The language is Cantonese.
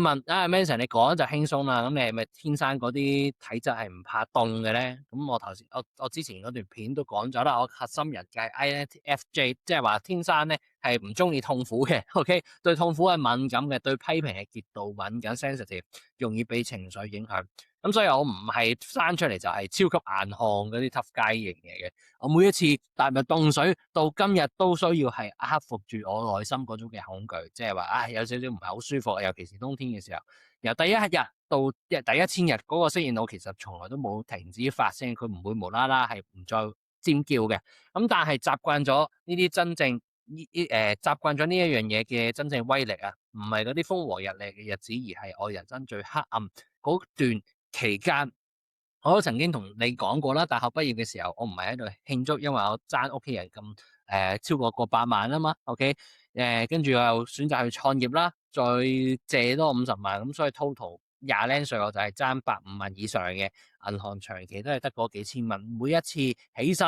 問啊，Manson 你講就輕鬆啦，咁你係咪天生嗰啲體質係唔怕凍嘅咧？咁我頭先我之前嗰段片都講咗啦，我核心人格 INFJ，即係話天生咧係唔中意痛苦嘅，OK，對痛苦係敏感嘅，對批評係極度敏感 sensitive，容易被情緒影響。咁所以我唔係生出嚟就係超級硬漢嗰啲 tough guy 型嚟嘅。我每一次踏入凍水，到今日都需要係克服住我內心嗰種嘅恐懼，即係話啊有少少唔係好舒服，尤其是冬天嘅時候。由第一日到第一千日嗰個適應腦其實從來都冇停止發聲，佢唔會無啦啦係唔再尖叫嘅。咁但係習慣咗呢啲真正習慣咗呢一樣嘢嘅真正威力啊，唔係嗰啲風和日麗嘅日子，而係我人生最黑暗嗰段期間。我都曾經同你講過啦，大學畢業嘅時候，我唔係喺度慶祝，因為我爭屋企人咁超過100萬啊嘛，OK，跟住我又選擇去創業啦，再借多50萬，咁所以 total 廿零歲我就係爭150萬以上嘅，銀行長期都係得嗰幾千蚊，每一次起身。